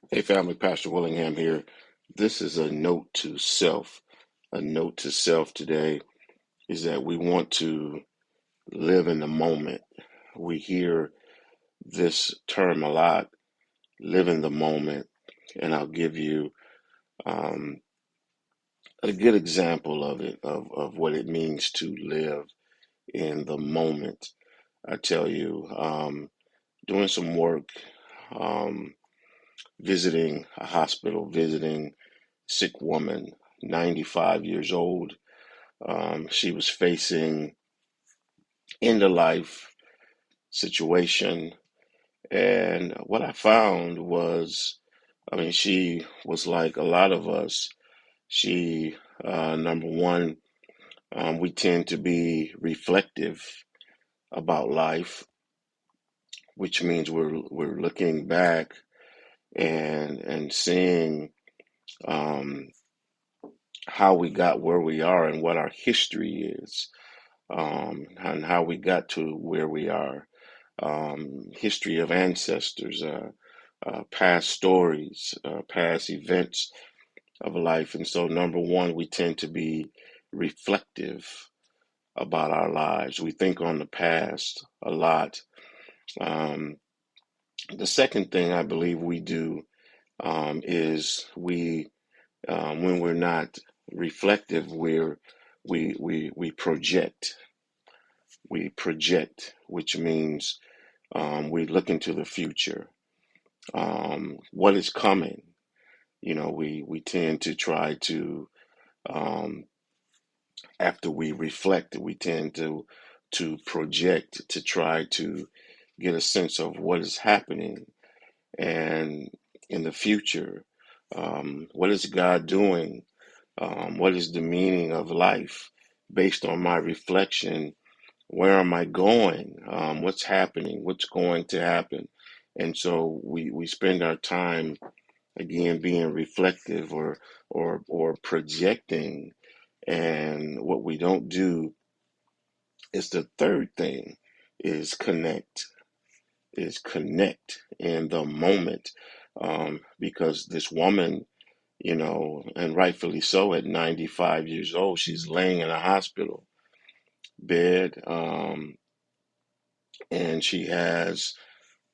Hey, family, Pastor Willingham here. This is a note to self. A note to self today is that we want to live in the moment. We hear this term a lot, live in the moment. And I'll give you um, a good example of it, of what it means to live in the moment. I tell you, doing some work, um, visiting a hospital, visiting sick woman, 95 years old. She was facing end of life situation. And what I found was, I mean, she was like a lot of us. She, number one, we tend to be reflective about life, which means we're looking back and seeing um, how we got where we are and what our history is, and how we got to where we are, history of ancestors, past stories, past events of life. And so, number one, we tend to be reflective about our lives. We think on the past a lot. Um, the second thing I believe we do is when we're not reflective, we project. We project, which means we look into the future. What is coming? We tend to try to, um, after we reflect, we tend to project to try to get a sense of what is happening and in the future. What is God doing? What is the meaning of life based on my reflection? Where am I going? What's happening? What's going to happen? And so we spend our time again being reflective or projecting. And what we don't do is the third thing is connect in the moment. Because this woman, and rightfully so, at 95 years old, she's laying in a hospital bed, and she has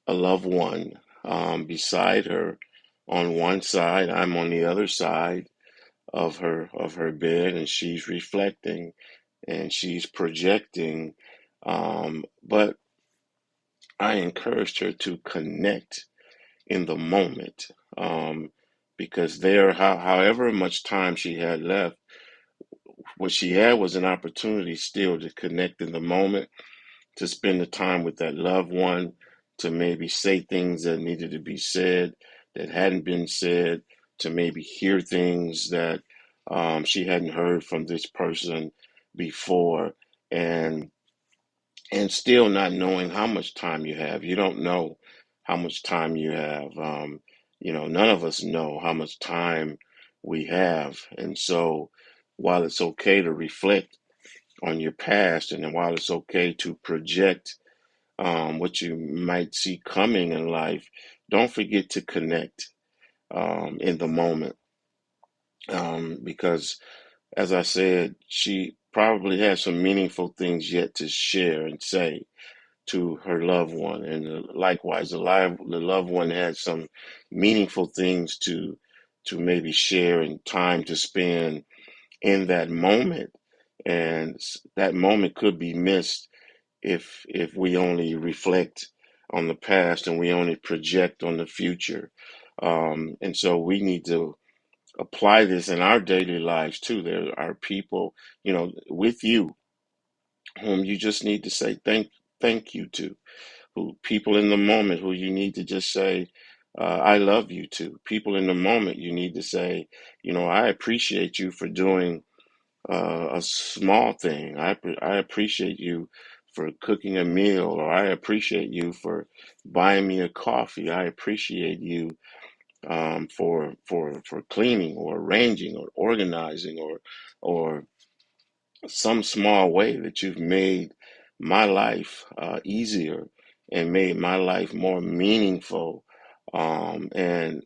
a loved one beside her on one side. I'm on the other side of her bed, and she's reflecting and she's projecting. But I encouraged her to connect in the moment, because however much time she had left, what she had was an opportunity still to connect in the moment, to spend the time with that loved one, to maybe say things that needed to be said that hadn't been said, to maybe hear things that she hadn't heard from this person before, and still not knowing how much time you have. You don't know how much time you have. None of us know how much time we have, and so while it's okay to reflect on your past, and while it's okay to project what you might see coming in life, don't forget to connect in the moment. Because, as I said, she probably has some meaningful things yet to share and say to her loved one. And likewise, the loved one has some meaningful things to maybe share and time to spend in that moment. And that moment could be missed if we only reflect on the past and we only project on the future. And so we need to apply this in our daily lives too. There are people, with you whom you just need to say thank you to, who people in the moment who you need to just say, I love you to. People in the moment you need to say, I appreciate you for doing a small thing. I appreciate you for cooking a meal, or I appreciate you for buying me a coffee. I appreciate you for cleaning or arranging or organizing or some small way that you've made my life easier and made my life more meaningful. And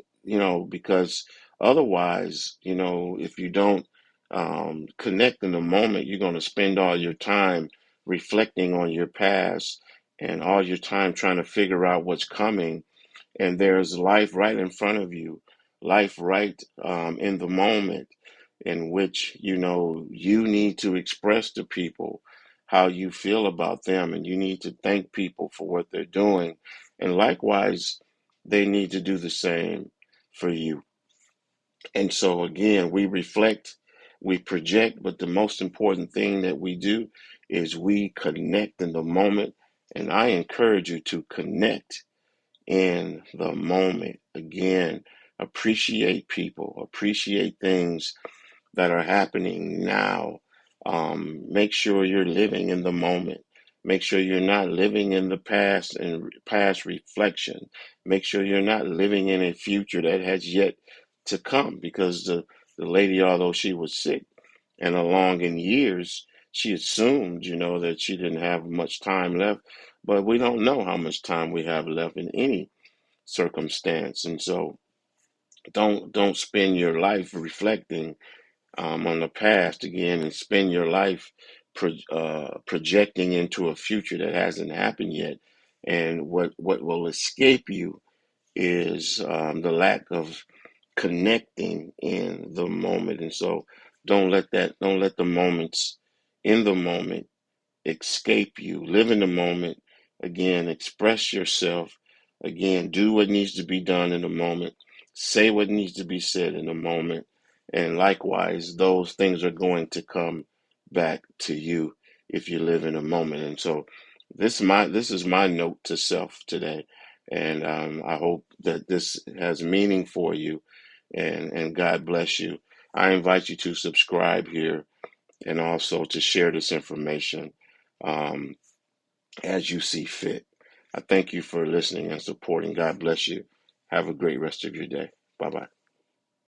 because otherwise, if you don't connect in the moment, you're going to spend all your time reflecting on your past and all your time trying to figure out what's coming. And there's life right in front of you, life right in the moment in which, you need to express to people how you feel about them, and you need to thank people for what they're doing. And likewise, they need to do the same for you. And so, again, we reflect, we project, but the most important thing that we do is we connect in the moment. And I encourage you to connect in the moment. Again, appreciate people, appreciate things that are happening now. Make sure you're living in the moment. Make sure you're not living in the past and past reflection. Make sure you're not living in a future that has yet to come, because the lady, although she was sick and along in years, she assumed, that she didn't have much time left. But we don't know how much time we have left in any circumstance. And so don't spend your life reflecting on the past again, and spend your life projecting into a future that hasn't happened yet. And what will escape you is the lack of connecting in the moment. And so don't let the moments in the moment escape you. Live in the moment. Again, express yourself. Again, do what needs to be done in the moment. Say what needs to be said in the moment. And likewise, those things are going to come back to you if you live in a moment. And so this is my note to self today. And I hope that this has meaning for you, and God bless you. I invite you to subscribe here, and also to share this information um, as you see fit. I thank you for listening and supporting. God bless you. Have a great rest of your day. Bye bye.